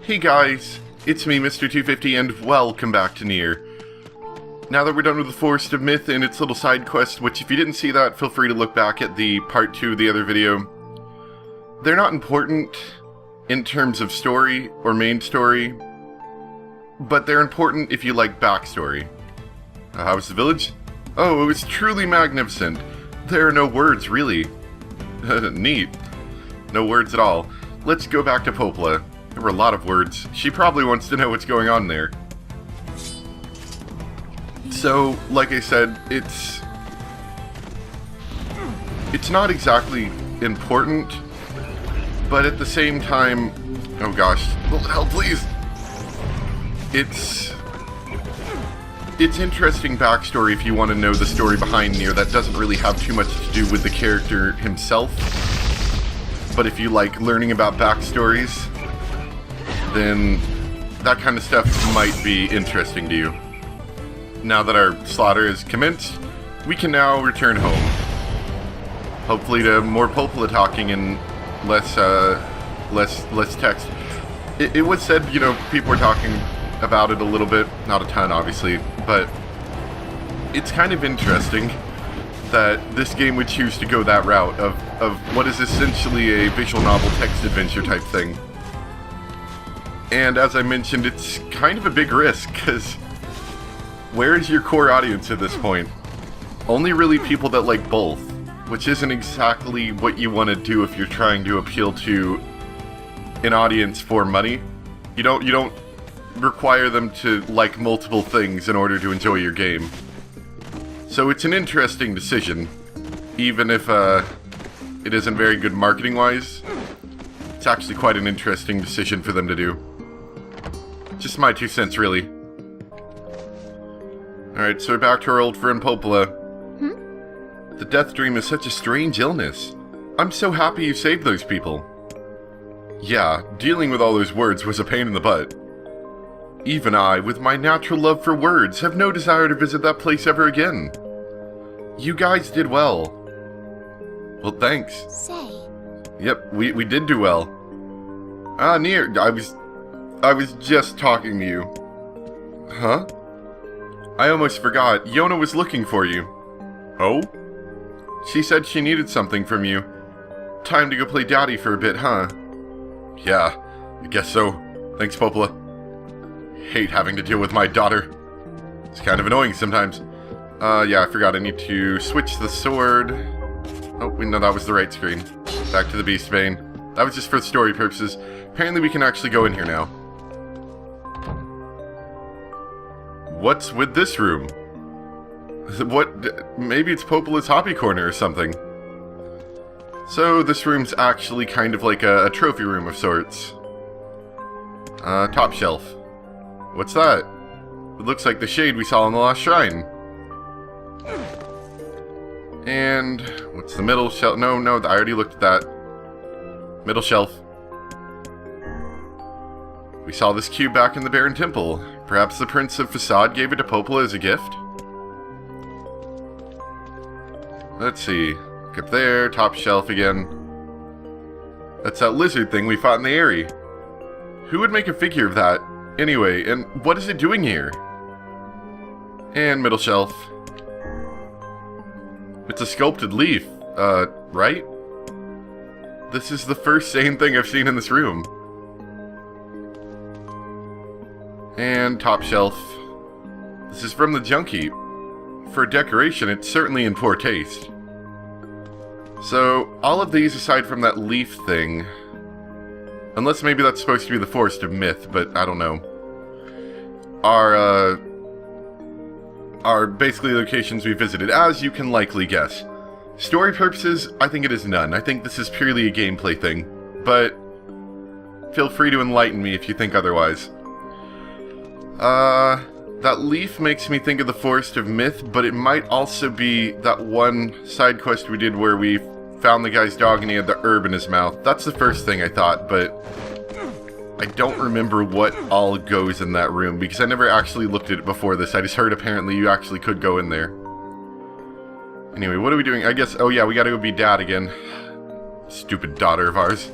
Hey guys, it's me, Mr. 250, and welcome back to Nier. Now that we're done with the Forest of Myth and its little side quest, which if you didn't see that, feel free to look back at the part 2 of the other video. They're not important in terms of story or main story, but they're important if you like backstory. How was the village? Oh, it was truly magnificent. There are no words, really. Neat. No words at all. Let's go back to Popola. There were a lot of words. She probably wants to know what's going on there. So, like I said, it's not exactly important, but at the same time, oh gosh, help please. It's interesting backstory if you want to know the story behind Nier that doesn't really have too much to do with the character himself. But if you like learning about backstories, then that kind of stuff might be interesting to you. Now that our slaughter is commenced, we can now return home. Hopefully to more Popola talking and less text. It was said, you know, people were talking about it a little bit, not a ton obviously, but it's kind of interesting that this game would choose to go that route of what is essentially a visual novel text adventure type thing. And as I mentioned, it's kind of a big risk, because where is your core audience at this point? Only really people that like both, which isn't exactly what you want to do if you're trying to appeal to an audience for money. You don't require them to like multiple things in order to enjoy your game. So it's an interesting decision, even if it isn't very good marketing-wise. It's actually quite an interesting decision for them to do. Just my 2 cents, really. Alright, so we're back to our old friend Popola. The death dream is such a strange illness. I'm so happy you saved those people. Yeah, dealing with all those words was a pain in the butt. Even I, with my natural love for words, have no desire to visit that place ever again. You guys did well. Well, thanks. Say. Yep, we did do well. Ah, Nier, I was just talking to you. Huh? I almost forgot. Yona was looking for you. Oh? She said she needed something from you. Time to go play daddy for a bit, huh? Yeah, I guess so. Thanks, Popola. Hate having to deal with my daughter. It's kind of annoying sometimes. Yeah, I forgot I need to switch the sword. Oh, no, that was the right screen. Back to the Beastbane. That was just for story purposes. Apparently we can actually go in here now. What's with this room? What? Maybe it's Popola's hobby corner or something. So this room's actually kind of like a trophy room of sorts. Top shelf. What's that? It looks like the shade we saw in the last shrine. And what's the middle shelf? No, I already looked at that. Middle shelf. We saw this cube back in the Barren Temple. Perhaps the Prince of Facade gave it to Popola as a gift? Let's see. Look up there, top shelf again. That's that lizard thing we fought in the area. Who would make a figure of that? Anyway, and what is it doing here? And middle shelf. It's a sculpted leaf, right? This is the first sane thing I've seen in this room. And top shelf. This is from the junk heap. For decoration, it's certainly in poor taste. So, all of these aside from that leaf thing, unless maybe that's supposed to be the Forest of Myth, but I don't know, are basically locations we visited, as you can likely guess. Story purposes, I think it is none. I think this is purely a gameplay thing, but feel free to enlighten me if you think otherwise. That leaf makes me think of the Forest of Myth, but it might also be that one side quest we did where we found the guy's dog and he had the herb in his mouth. That's the first thing I thought, but I don't remember what all goes in that room, because I never actually looked at it before this. I just heard apparently you actually could go in there. Anyway, what are we doing? I guess, oh yeah, we gotta go be dad again. Stupid daughter of ours.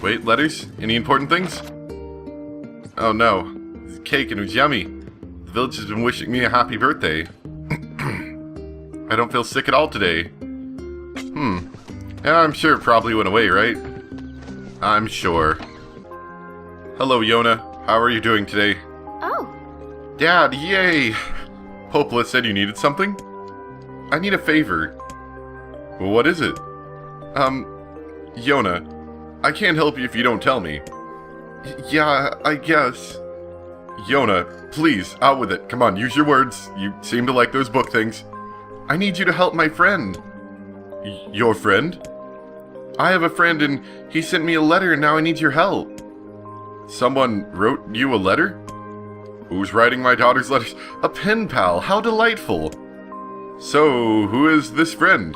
Wait, letters? Any important things? Oh no. This cake and it was yummy. The village has been wishing me a happy birthday. I don't feel sick at all today. Yeah, I'm sure it probably went away, right? I'm sure. Hello, Yona. How are you doing today? Oh. Dad, yay! Popola said you needed something? I need a favor. Well, what is it? Yona, I can't help you if you don't tell me. Yeah, I guess. Yona, please, out with it. Come on, use your words. You seem to like those book things. I need you to help my friend. Your friend? I have a friend and he sent me a letter and now I need your help. Someone wrote you a letter? Who's writing my daughter's letters? A pen pal, how delightful. So, who is this friend?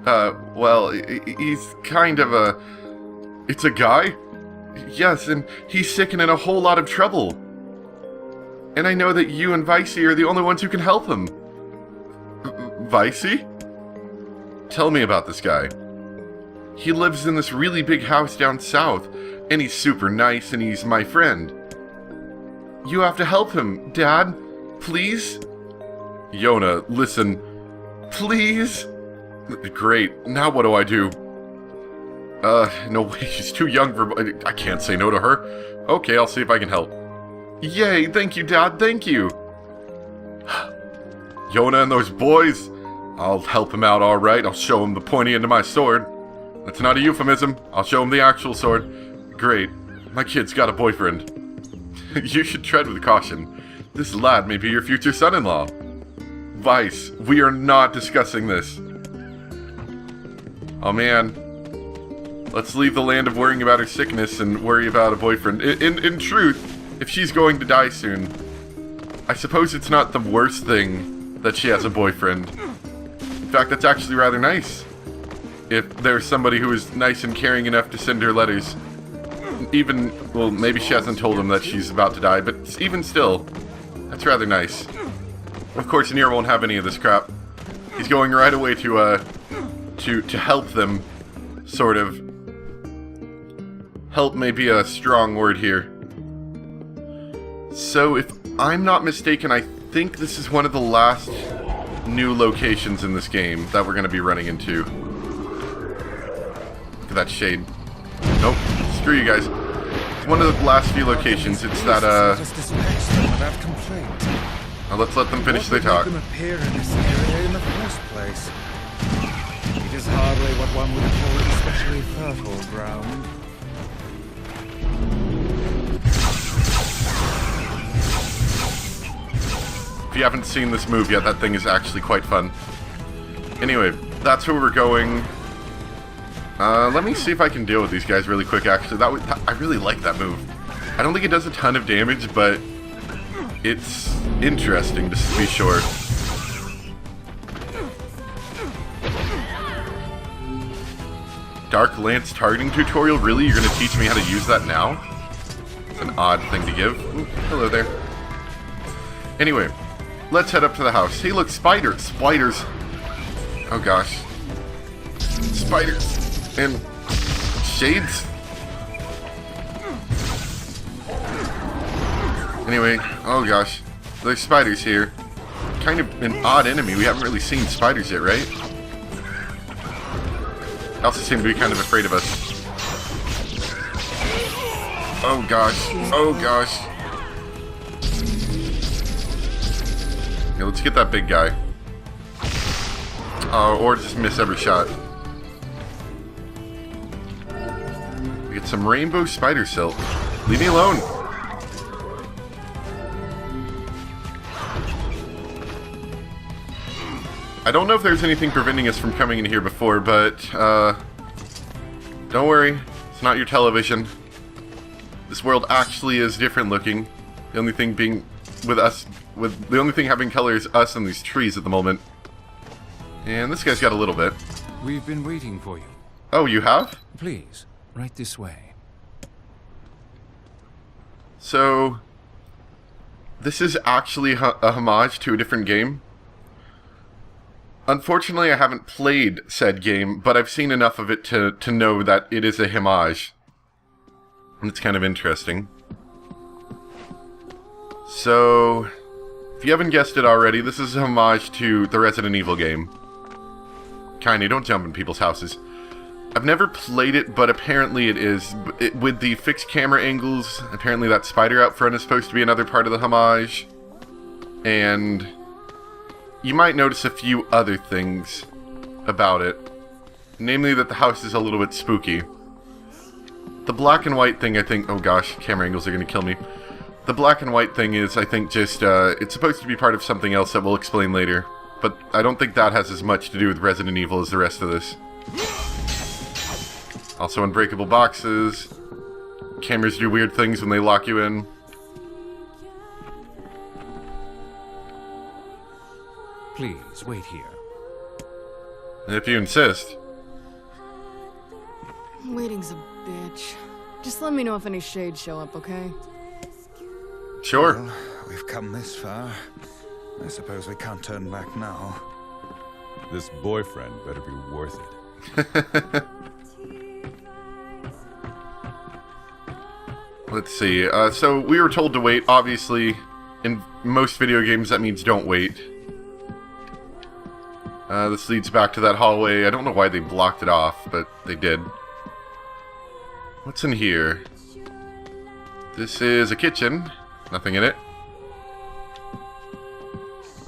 Well, he's kind of a... It's a guy? Yes, and he's sick and in a whole lot of trouble. And I know that you and Vicey are the only ones who can help him. Vicey? Tell me about this guy. He lives in this really big house down south, and he's super nice, and he's my friend. You have to help him, Dad. Please? Yona, listen. Please? Great. Now what do I do? No way. She's too young for... I can't say no to her. Okay, I'll see if I can help. Yay, thank you, Dad, thank you. Yona and those boys. I'll help him out, alright. I'll show him the pointy end of my sword. That's not a euphemism. I'll show him the actual sword. Great. My kid's got a boyfriend. You should tread with caution. This lad may be your future son-in-law. Vice, we are not discussing this. Oh man. Let's leave the land of worrying about her sickness and worry about a boyfriend. In truth, if she's going to die soon, I suppose it's not the worst thing that she has a boyfriend. In fact, that's actually rather nice. If there's somebody who is nice and caring enough to send her letters. Even, well, maybe she hasn't told him that she's about to die, but even still, that's rather nice. Of course, Nier won't have any of this crap. He's going right away to help them, sort of. Help may be a strong word here. So, if I'm not mistaken, I think this is one of the last new locations in this game that we're going to be running into. Look at that shade. Nope. Screw you guys. It's one of the last few locations. It's that, Now let's let them finish their talk. What would make them appear in this area in the first place? It is hardly what one would call especially fertile ground. If you haven't seen this move yet, that thing is actually quite fun. Anyway, that's where we're going. Let me see if I can deal with these guys really quick, actually. I really like that move. I don't think it does a ton of damage, but it's interesting, just to be sure. Dark Lance targeting tutorial? Really? You're going to teach me how to use that now? It's an odd thing to give. Ooh, hello there. Anyway, let's head up to the house. Hey, look, spiders. Spiders. Oh, gosh. Spiders. And shades. Anyway, oh gosh. There's spiders here. Kind of an odd enemy. We haven't really seen spiders yet, right? They also seem to be kind of afraid of us. Oh gosh. Oh gosh. Yeah, let's get that big guy. Or just miss every shot. We get some rainbow spider silk. Leave me alone. I don't know if there's anything preventing us from coming in here before, but, don't worry. It's not your television. This world actually is different looking. The only thing being the only thing having color is us and these trees at the moment. And this guy's got a little bit. We've been waiting for you. Oh, you have? Please, right this way. So, this is actually a homage to a different game. Unfortunately, I haven't played said game, but I've seen enough of it to know that it is a homage. And it's kind of interesting. So, if you haven't guessed it already, this is a homage to the Resident Evil game. Kinda, don't jump in people's houses. I've never played it, but apparently it is. With the fixed camera angles, apparently that spider out front is supposed to be another part of the homage. And you might notice a few other things about it. Namely that the house is a little bit spooky. The black and white thing, I think... Oh gosh, camera angles are going to kill me. The black and white thing is, I think, just... it's supposed to be part of something else that we'll explain later. But I don't think that has as much to do with Resident Evil as the rest of this. Also unbreakable boxes. Cameras do weird things when they lock you in. Please, wait here. If you insist. Waiting's a bitch. Just let me know if any shades show up, okay? Sure. Well, we've come this far. I suppose we can't turn back now. This boyfriend better be worth it. Let's see. So we were told to wait. Obviously, in most video games, that means don't wait. This leads back to that hallway. I don't know why they blocked it off, but they did. What's in here? This is a kitchen. Nothing in it.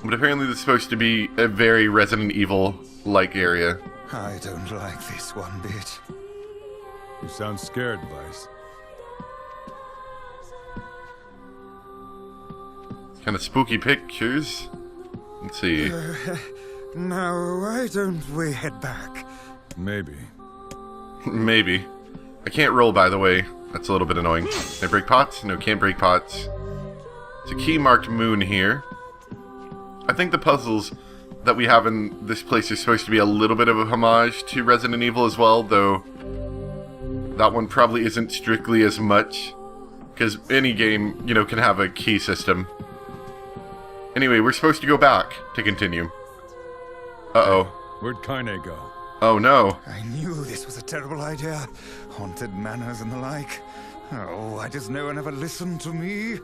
But apparently this is supposed to be a very Resident Evil-like area. I don't like this one bit. You sound scared, Vice. Kind of spooky pictures. Let's see. Now, why don't we head back? Maybe. Maybe. I can't roll, by the way. That's a little bit annoying. Can I break pots? No, can't break pots. It's a key marked moon here. I think the puzzles that we have in this place are supposed to be a little bit of a homage to Resident Evil as well, though that one probably isn't strictly as much, because any game, you know, can have a key system. Anyway, we're supposed to go back to continue. Uh-oh. Where'd Kaine go? Oh no. I knew this was a terrible idea. Haunted manors and the like. Oh, why does no one ever listen to me?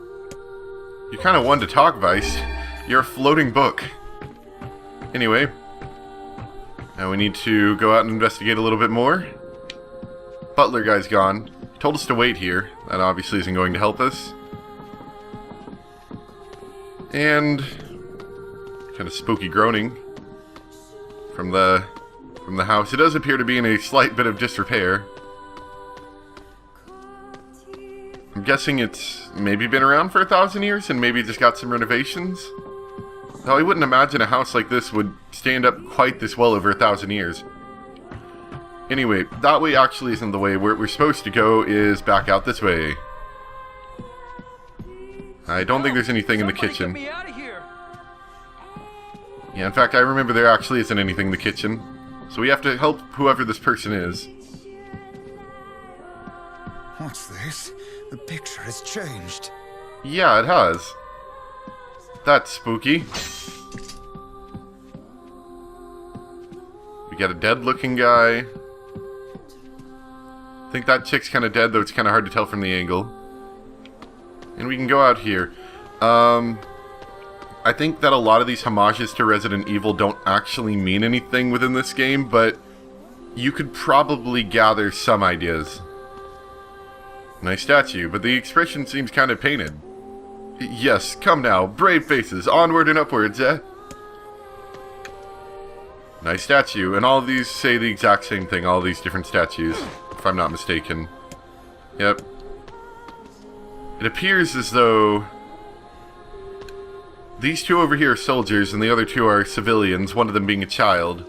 You kind of wanted to talk, Vice. You're a floating book. Anyway. Now we need to go out and investigate a little bit more. Butler guy's gone. He told us to wait here. That obviously isn't going to help us. And... kind of spooky groaning from the house. It does appear to be in a slight bit of disrepair. I'm guessing it's maybe been around for 1,000 years and maybe just got some renovations. Though I wouldn't imagine a house like this would stand up quite this well over 1,000 years. Anyway, that way actually isn't the way. Where we're supposed to go is back out this way. I don't think there's anything in the kitchen. Get me out of here. Yeah, in fact, I remember there actually isn't anything in the kitchen. So we have to help whoever this person is. What's this? The picture has changed. Yeah, it has. That's spooky. We got a dead-looking guy. I think that chick's kind of dead, though it's kind of hard to tell from the angle. And we can go out here. I think that a lot of these homages to Resident Evil don't actually mean anything within this game, but you could probably gather some ideas. Nice statue, but the expression seems kind of painted. Yes, come now, brave faces, onward and upwards, eh? Nice statue, and all of these say the exact same thing, all of these different statues, if I'm not mistaken. Yep. It appears as though these two over here are soldiers, and the other two are civilians, one of them being a child.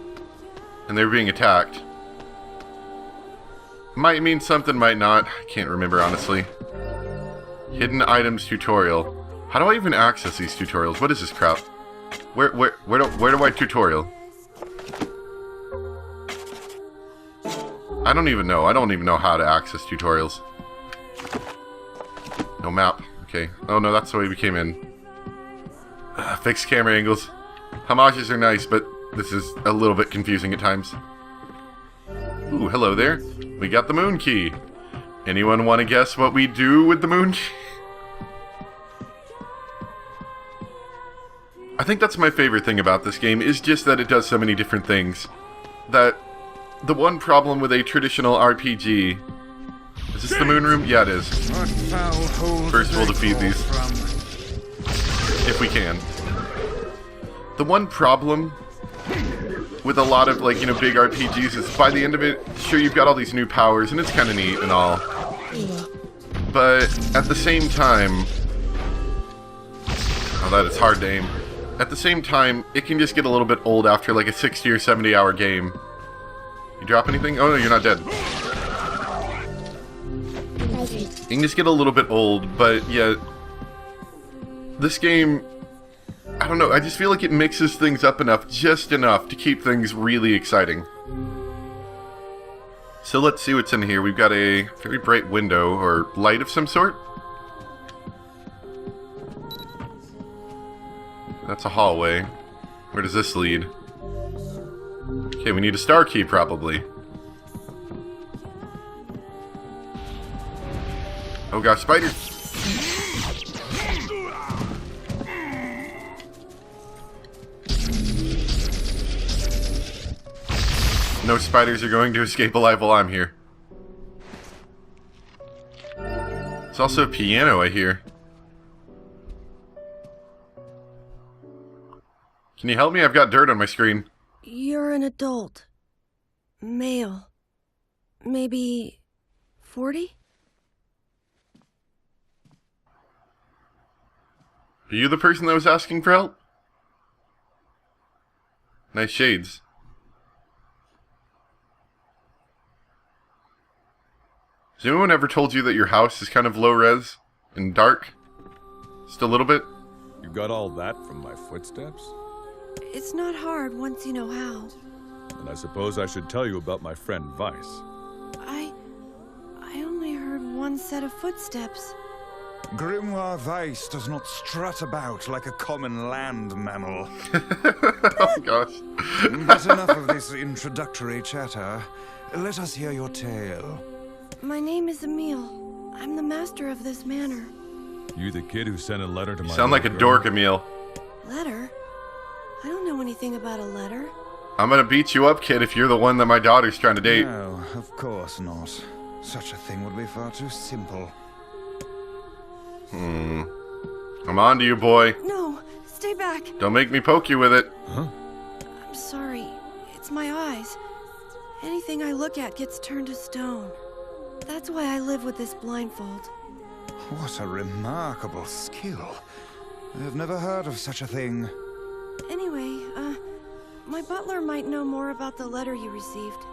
And they're being attacked. Might mean something, might not. I can't remember, honestly. Hidden items tutorial. How do I even access these tutorials? What is this crap? Where do I tutorial? I don't even know. I don't even know how to access tutorials. No map. Okay. Oh no, that's the way we came in. Fixed camera angles. Homages are nice, but this is a little bit confusing at times. Ooh, hello there. We got the moon key. Anyone want to guess what we do with the moon key? I think that's my favorite thing about this game, is just that it does so many different things. That the one problem with a traditional RPG... Is this the moon room? Yeah, it is. First we'll defeat these. If we can. The one problem with a lot of, like, you know, big RPGs is by the end of it, sure, you've got all these new powers, and it's kind of neat and all. But at the same time... Oh, that is hard to aim. At the same time, it can just get a little bit old after, like, a 60 or 70 hour game. You drop anything? Oh, no, you're not dead. You can just get a little bit old, but yeah, this game, I don't know, I just feel like it mixes things up enough, just enough, to keep things really exciting. So let's see what's in here. We've got a very bright window, or light of some sort. That's a hallway. Where does this lead? Okay, we need a star key, probably. Oh gosh, spiders! No spiders are going to escape alive while I'm here. There's also a piano, I hear. Can you help me? I've got dirt on my screen. You're an adult. Male. Maybe 40? Are you the person that was asking for help? Nice shades. Has anyone ever told you that your house is kind of low res and dark? Just a little bit? You got all that from my footsteps? It's not hard once you know how. And I suppose I should tell you about my friend Vice. I only heard one set of footsteps. Grimoire Weiss does not strut about like a common land mammal. Oh gosh. But enough of this introductory chatter. Let us hear your tale. My name is Emile. I'm the master of this manor. You the kid who sent a letter to my... Sound like a dork, Emile. Letter? I don't know anything about a letter. I'm gonna beat you up, kid, if you're the one that my daughter's trying to date. No, of course not. Such a thing would be far too simple. I'm on to you, boy. No, stay back. Don't make me poke you with it. Huh? I'm sorry. It's my eyes. Anything I look at gets turned to stone. That's why I live with this blindfold. What a remarkable skill. I have never heard of such a thing. Anyway, my butler might know more about the letter you received.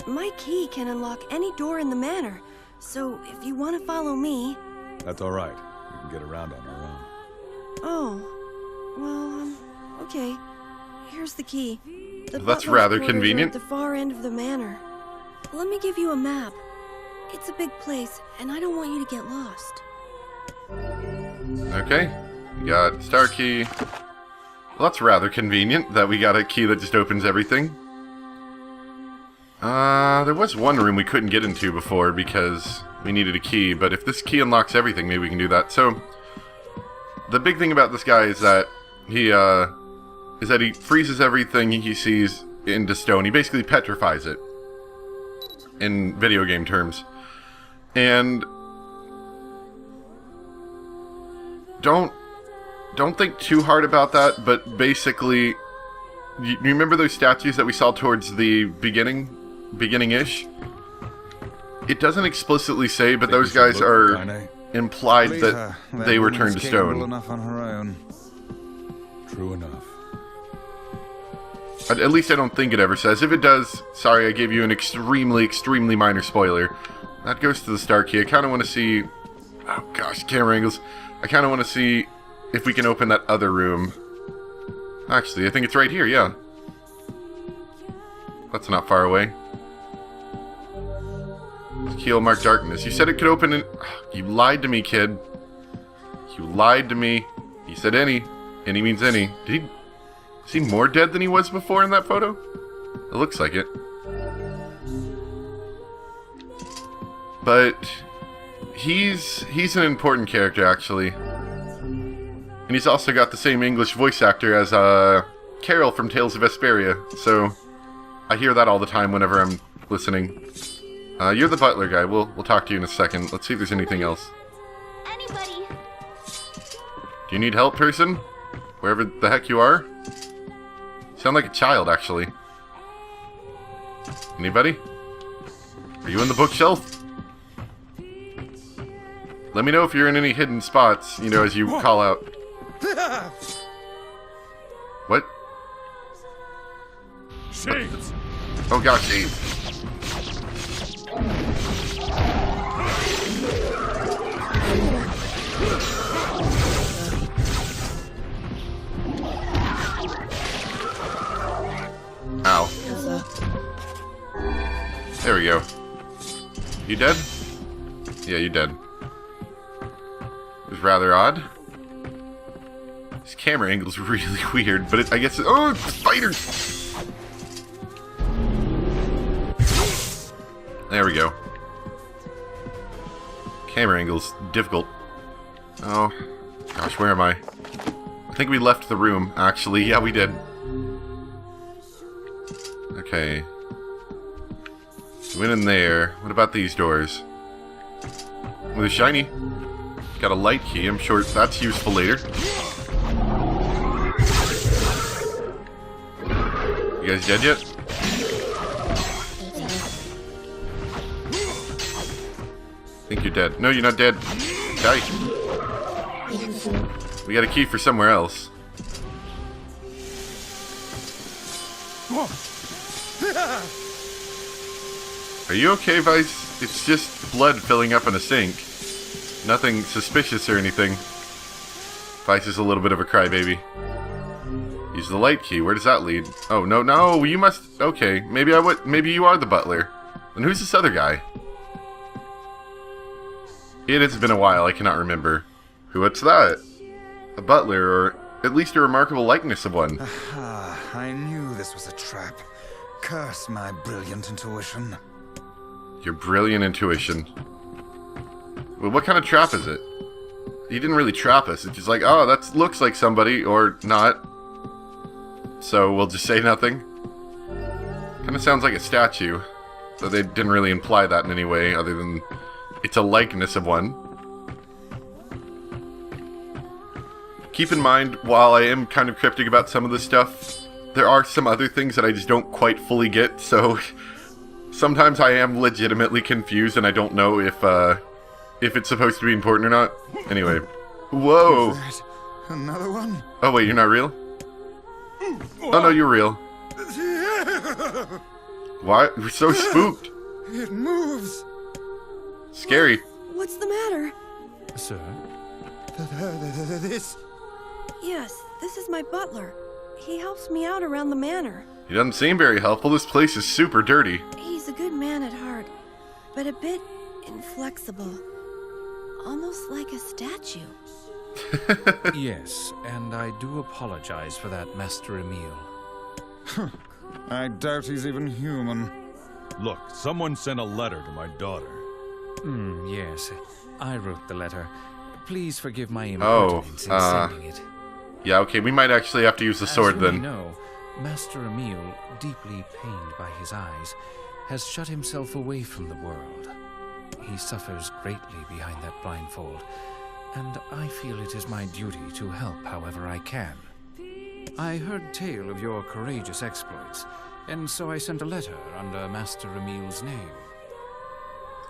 My key can unlock any door in the manor, so if you want to follow me... That's all right. We can get around on our own. Oh, well, okay. Here's the key. The That's butler's rather quarters are convenient. at the far end of the manor. Let me give you a map. It's a big place, and I don't want you to get lost. Okay. We got star key. Well, that's rather convenient that we got a key that just opens everything. There was one room we couldn't get into before because we needed a key, but if this key unlocks everything, maybe we can do that. So, the big thing about this guy is that he freezes everything he sees into stone. He basically petrifies it, in video game terms. And don't think too hard about that, but basically, you remember those statues that we saw towards the beginning-ish? It doesn't explicitly say, but those guys are implied that they were turned to stone. Enough on her own. True enough. At least I don't think it ever says. If it does, sorry, I gave you an extremely, extremely minor spoiler. That goes to the star key. I kind of want to see... Oh gosh, camera angles. I kind of want to see if we can open that other room. Actually, I think it's right here, yeah. That's not far away. Keel mark darkness. You said it could open in... You lied to me, kid. You lied to me. You said any. Any means any. Is he more dead than he was before in that photo? It looks like it. But he's an important character, actually. And he's also got the same English voice actor as Carol from Tales of Vesperia, so I hear that all the time whenever I'm listening. You're the butler guy. We'll talk to you in a second. Let's see if there's anything else. Anybody? Do you need help, person? Wherever the heck you are? You sound like a child, actually. Anybody? Are you in the bookshelf? Let me know if you're in any hidden spots, you know, as you call out. What? Shades! Oh gosh, Shades. Ow. There we go. You dead? Yeah, you dead. It was rather odd. This camera angle's really weird, but I guess... Oh, spiders! There we go. Camera angle's difficult. Oh, gosh, where am I? I think we left the room, actually. Yeah, we did. Okay. Went in there. What about these doors? Well, they're shiny. Got a light key. I'm sure that's useful later. You guys dead yet? I think you're dead. No, you're not dead. Die. We got a key for somewhere else. Are you okay, Vice? It's just blood filling up in a sink. Nothing suspicious or anything. Vice is a little bit of a crybaby. Use the light key. Where does that lead? Oh, no, you must... Okay, maybe you are the butler. Then who's this other guy? It has been a while, I cannot remember. What's that? A butler, or at least a remarkable likeness of one. Aha, I knew this was a trap. Curse my brilliant intuition. Your brilliant intuition. Well, what kind of trap is it? He didn't really trap us. It's just like, oh, that looks like somebody, or not. So we'll just say nothing. Kind of sounds like a statue. So they didn't really imply that in any way, other than it's a likeness of one. Keep in mind, while I am kind of cryptic about some of this stuff, there are some other things that I just don't quite fully get, so sometimes I am legitimately confused and I don't know if it's supposed to be important or not. Anyway. Whoa! Another one? Oh wait, you're not real? Oh no, you're real. Why? We're so spooked. It moves. Scary. What's the matter? Sir? This... Yes, this is my butler. He helps me out around the manor. He doesn't seem very helpful. This place is super dirty. He's a good man at heart, but a bit inflexible. Almost like a statue. Yes, and I do apologize for that, Master Emil. I doubt he's even human. Look, someone sent a letter to my daughter. Yes, I wrote the letter. Please forgive my Oh, impertinence in sending it. Yeah, okay, we might actually have to use the sword As you may then. know, Master Emil, deeply pained by his eyes, has shut himself away from the world. He suffers greatly behind that blindfold, and I feel it is my duty to help however I can. I heard tale of your courageous exploits, and so I sent a letter under Master Emil's name.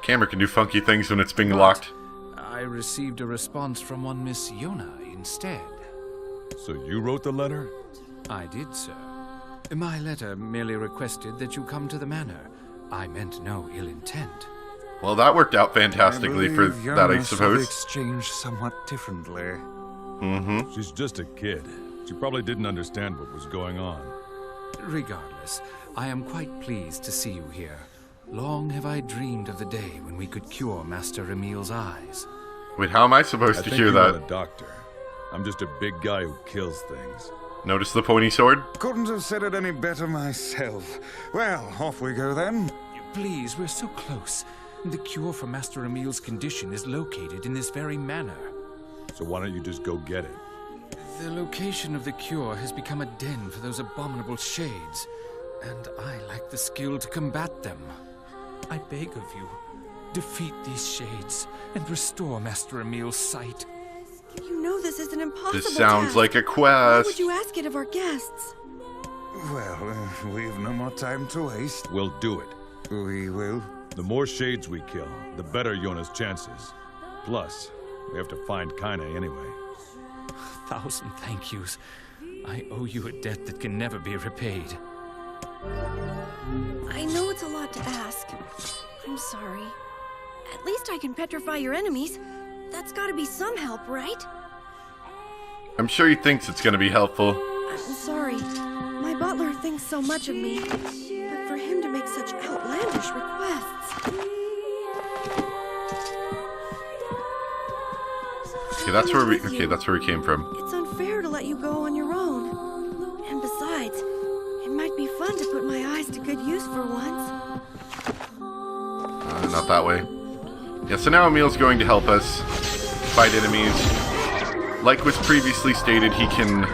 Camera can do funky things when it's being But locked. I received a response from one Miss Yona instead. So you wrote the letter? I did, sir. My letter merely requested that you come to the manor. I meant no ill intent. Well, that worked out fantastically for that, I suppose. Exchanged somewhat differently. Mm-hmm. She's just a kid. She probably didn't understand what was going on. Regardless, I am quite pleased to see you here. Long have I dreamed of the day when we could cure Master Emil's eyes. Wait, how am I supposed I to think hear you that? want a doctor. I'm just a big guy who kills things. Notice the pointy sword? Couldn't have said it any better myself. Well, off we go then. Please, we're so close. The cure for Master Emil's condition is located in this very manor. So why don't you just go get it? The location of the cure has become a den for those abominable shades, and I lack the skill to combat them. I beg of you, defeat these shades and restore Master Emil's sight. You know this is an impossible This sounds task. like a Why would quest. you ask it of our guests? Well, we've no more time to waste. We'll do it. We will. The more shades we kill, the better Yona's chances. Plus, we have to find Kaine anyway. 1,000 thank yous. I owe you a debt that can never be repaid. I know it's a lot to ask. I'm sorry. At least I can petrify your enemies. That's gotta be some help, right? I'm sure he thinks it's going to be helpful. I'm sorry. My butler thinks so much of me. But for him to make such outlandish requests... Okay, that's where we came from. It's unfair to let you go on your own. And besides, it might be fun to put my eyes to good use for once. Not that way. Yeah, so now Emil's going to help us fight enemies. Like was previously stated, he can...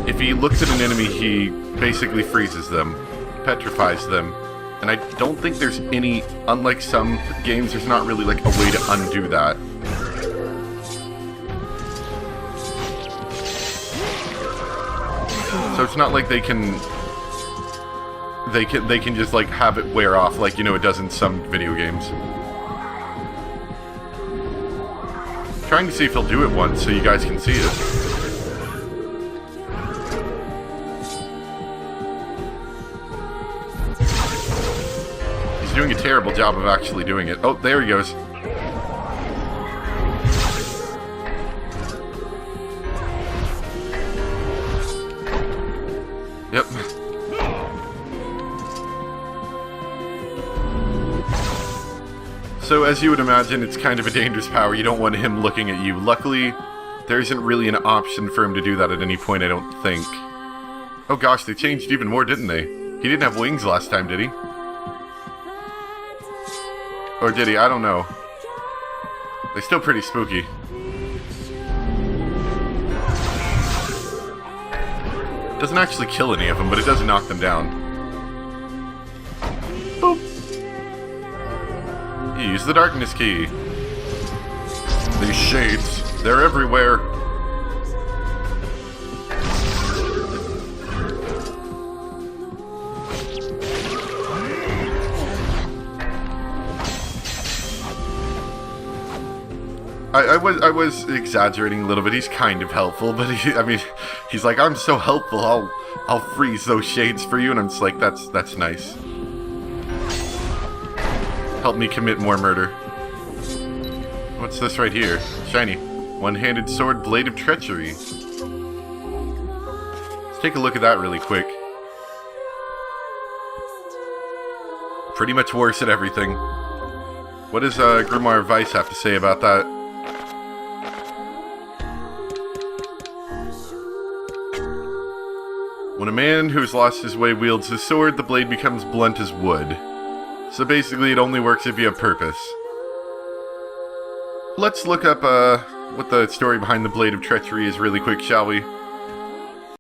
If he looks at an enemy, he basically freezes them, petrifies them. And I don't think there's any... Unlike some games, there's not really like a way to undo that. So it's not like they can just like have it wear off like, you know, it does in some video games. Trying to see if he'll do it once so you guys can see it. He's doing a terrible job of actually doing it. Oh, there he goes. Yep. So, as you would imagine, it's kind of a dangerous power. You don't want him looking at you. Luckily, there isn't really an option for him to do that at any point, I don't think. Oh gosh, they changed even more, didn't they? He didn't have wings last time, did he? Or did he? I don't know. They're still pretty spooky. Doesn't actually kill any of them, but it does knock them down. Boop. You use the darkness key. These shades, they're everywhere. I was exaggerating a little bit. He's kind of helpful, but he's like, I'm so helpful. I'll freeze those shades for you, and I'm just like, that's nice. Help me commit more murder. What's this right here? Shiny. One-handed sword, blade of treachery. Let's take a look at that really quick. Pretty much worse at everything. What does Grimoire Vice have to say about that? When a man who's lost his way wields his sword, the blade becomes blunt as wood. So basically, it only works if you have purpose. Let's look up what the story behind the Blade of Treachery is really quick, shall we?